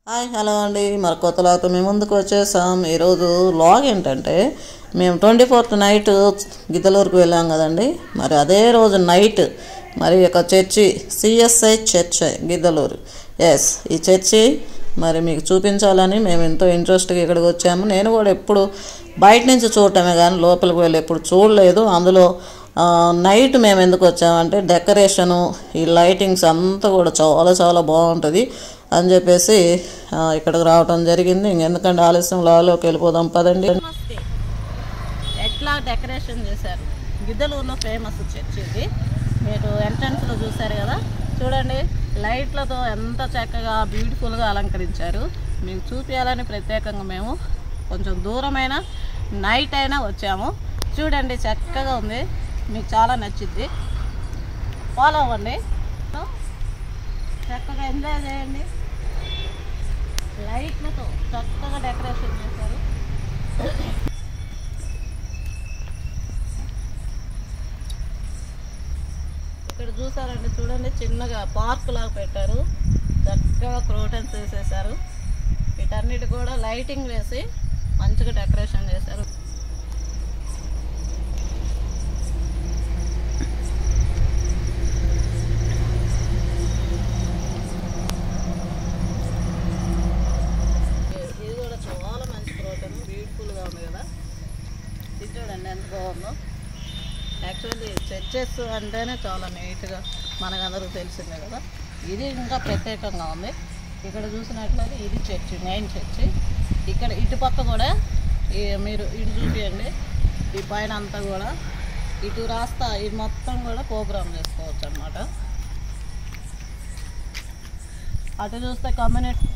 Hi hello అండి, మరి కొత్త లాతో మేము ముందుకు వచ్చేసాం. ఈరోజు లాగ్ ఏంటంటే మేము 24th నైట్ గిద్దలూరుకు వెళ్ళాం కదండి. మరి అదే రోజు నైట్ మరి ఒక చర్చి సిఎస్ఐ చర్చ్ గిద్దలూరు. ఈ చర్చి మరి మీకు చూపించాలని మేము ఎంతో ఇంట్రెస్ట్గా ఇక్కడికి వచ్చాము. నేను కూడా ఎప్పుడు బయట నుంచి చూడటమే కానీ లోపలికి వెళ్ళి ఎప్పుడు చూడలేదు. అందులో నైట్ మేము ఎందుకు వచ్చామంటే డెకరేషను, ఈ లైటింగ్స్ అంతా కూడా చాలా చాలా బాగుంటుంది అని చెప్పేసి ఇక్కడికి రావడం జరిగింది. ఇంకెందుకంటే ఆలస్యం లాలోకి వెళ్ళిపోదాం పదండి. ఎట్లా డెకరేషన్ చేశారు, గిద్దలూరులో ఫేమస్ చర్చ్ ఇది. మీరు ఎంట్రన్స్లో చూశారు కదా, చూడండి లైట్లతో ఎంత చక్కగా బ్యూటిఫుల్గా అలంకరించారు. మీకు చూపించాలని ప్రత్యేకంగా మేము కొంచెం దూరమైన నైట్ అయినా వచ్చాము. చూడండి చక్కగా ఉంది, మీకు చాలా నచ్చింది. ఫాలో అవ్వండి, చక్కగా ఎంజాయ్ చేయండి. లైట్లతో చక్కగా డెకరేషన్ చేశారు. ఇక్కడ చూసారండి, చూడండి చిన్నగా పార్క్ లాగా పెట్టారు. చక్కగా క్రోటన్స్ వేసేసారు. వీటన్నిటి కూడా లైటింగ్ వేసి మంచిగా డెకరేషన్ చేశారు. ఇది కూడా చాలా మంచి క్రోటన్, బ్యూటిఫుల్గా ఉంది కదా. ఇది చూడండి ఎంత బాగుందో. యాక్చువల్లీ చర్చెస్ అంటేనే చాలా నీట్గా మనకందరూ తెలిసిందే కదా. ఇది ఇంకా ప్రత్యేకంగా ఉంది. ఇక్కడ చూసినట్లయితే ఇది చర్చి, మెయిన్ చర్చి. ఇక్కడ ఇటుపక్క కూడా మీరు ఇటు చూపించండి, ఈ పైన అంతా కూడా ఇటు రాస్తా ఇది మొత్తం కూడా ప్రోగ్రామ్ చేసుకోవచ్చు అన్నమాట. అటు చూస్తే కమ్యూనిటీ,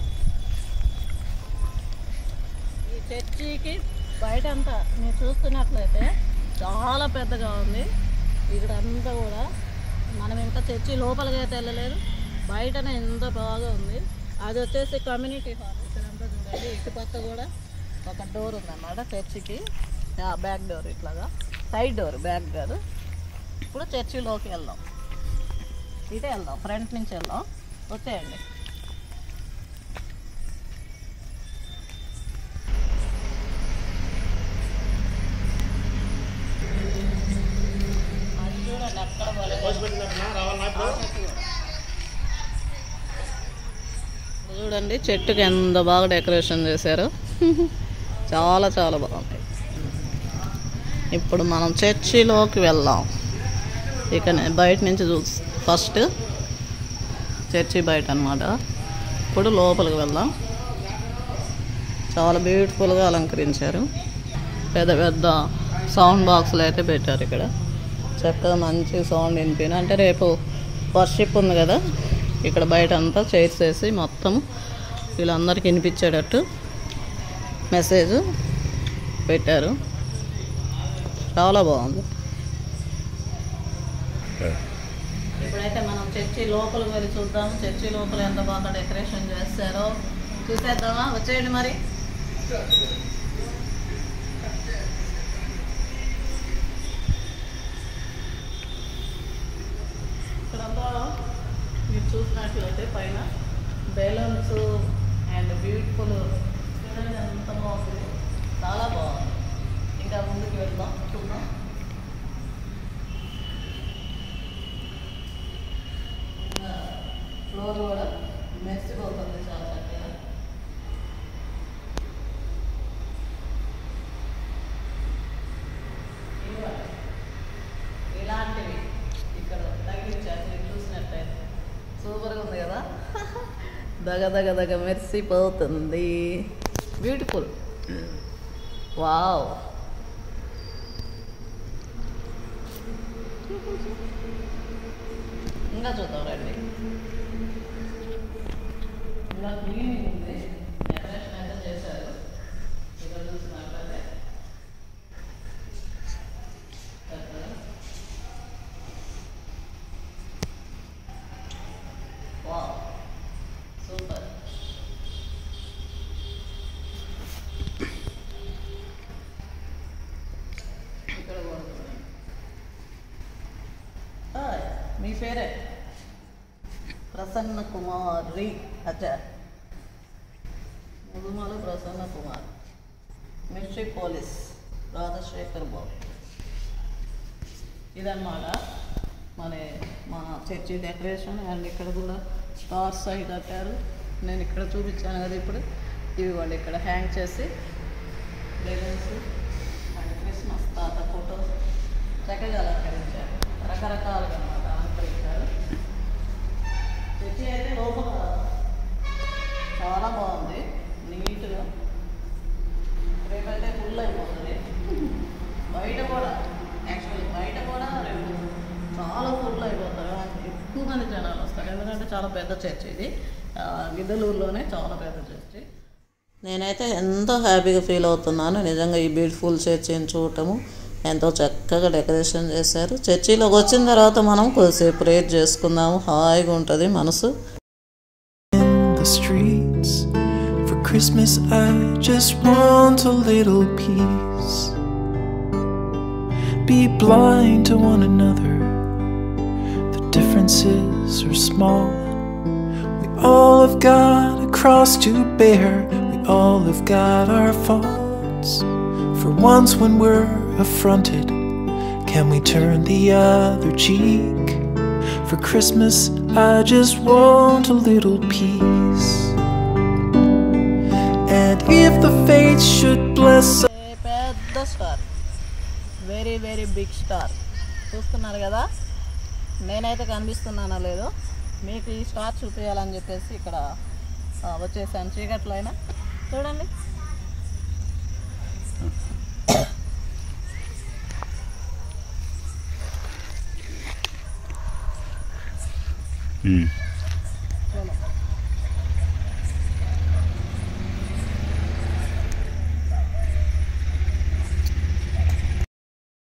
ఈ చర్చికి బయట అంతా మీరు చూస్తున్నట్లయితే చాలా పెద్దగా ఉంది. ఇక్కడ అంతా కూడా మనం ఇంకా చర్చి లోపలికి అయితే వెళ్ళలేదు, బయటనే ఎంత బాగా ఉంది. అది వచ్చేసి కమ్యూనిటీ హాల్. ఇక్కడంతా చూడండి, ఇటుపక్క కూడా ఒక డోర్ ఉందన్నమాట చర్చికి, బ్యాక్ డోర్, ఇట్లాగా సైడ్ డోర్, బ్యాక్ డోర్. ఇప్పుడు చర్చిలోకి వెళ్దాం, ఇటే వెళ్దాం, ఫ్రంట్ నుంచి వెళ్దాం. వచ్చేయండి. చూడండి చెట్టుకి ఎంత బాగా డెకరేషన్ చేశారు. చాలా చాలా బాగుంది. ఇప్పుడు మనం చర్చిలోకి వెళ్దాం. ఇక బయట నుంచి ఫస్ట్ చర్చి బయట అన్నమాట. ఇప్పుడు లోపలికి వెళ్దాం. చాలా బ్యూటిఫుల్గా అలంకరించారు. పెద్ద పెద్ద సౌండ్ బాక్సులు అయితే పెట్టారు ఇక్కడ. చక్కగా మంచి సౌండ్ వినిపిన, అంటే రేపు వర్షిప్ ఉంది కదా, ఇక్కడ బయట అంతా చైర్స్ వేసి మొత్తం వీళ్ళందరికీ వినిపించేటట్టు మెసేజ్ పెట్టారు. చాలా బాగుంది. ఇప్పుడైతే మనం చర్చి లోపలికి వెళ్ళి చూద్దాము. చర్చి లోపల ఎంత బాగా డెకరేషన్ చేస్తారో చూసేద్దామా? వచ్చేయండి మరి. ఇక్కడంతా మీరు చూసినట్లయితే పైన బెలూన్స్ అండ్ బ్యూటిఫుల్, చూడండి ఎంత బాగుంది, చాలా బాగుంది. ఇంకా ముందుకు వెళ్దాం, చూద్దాం. ఫ్లోర్ కూడా మెరిసిపోతుంది చాలా చక్కగా. ఇలాంటివి ఇక్కడ తగ్గించారు. మీరు చూసినట్టయితే సూపర్గా ఉంది కదా, దగ దగ దగ మెరిసిపోతుంది. Beautiful, wow. ఇంకా చూద్దాం రండి. ఇలా క్లీనింగ్ ఉంది, డెకరేషన్ అయితే చేశారు. ఇక్కడ చూసినట్లయితే వావ్, సూపర్. ఇక్కడ కూడా మీ పేరే ప్రసన్న కుమారి. అచ్చా, ముదుమల ప్రసన్న కుమార్, మిస్ట్రీ పోలీస్ రాజశేఖర్ బాబు. ఇదన్నమాట మన చర్చి డెకరేషన్. అండ్ ఇక్కడ కూడా స్టార్స్ అవి కట్టారు. నేను ఇక్కడ చూపించాను కదా ఇప్పుడు. ఇవి వాళ్ళు ఇక్కడ హ్యాంగ్ చేసి బెలూన్స్ అండ్ క్రిస్మస్ తాత ఫోటోస్ చక్కగా అలంకరించారు. రకరకాలుగా అన్నమాట అలంకరించారు. చర్చి అయితే లోపల చాలా బాగుంది, నీట్గా. రేపైతే ఫుల్ అయిపోతుంది. బయట కూడా రేపు చాలా ఫుల్ అయిపోతారు. ఎక్కువ మంది జనాలు వస్తారు, ఎందుకంటే చాలా పెద్ద చర్చ్ ఇది. గిద్దలూరులోనే చాలా పెద్ద చర్చి. నేనైతే ఎంతో హ్యాపీగా ఫీల్ అవుతున్నాను నిజంగా ఈ బ్యూటిఫుల్ చర్చిని చూడటము. ఎంతో చక్కగా డెకరేషన్ చేశారు. చర్చిలోకి వచ్చిన తర్వాత మనం కొద్దిసేపు ప్రేయర్ చేసుకుందాము, హాయిగా ఉంటుంది మనసు. For Christmas I just want a little peace. Be blind to one another, the differences are small. We all have got a cross to bear, we all have got our faults. For once when we're affronted, can we turn the other cheek? For Christmas I just want a little peace. And if the fates should bless us, పెద్ద star, very very big star చూస్తున్నారు కదా. నేనైతే కనిపిస్తున్నానో లేదో మీకు ఈ star చూపించాలని చెప్పేసి ఇక్కడ వచ్చేసాను. చీకట్లో అయినా చూడండి.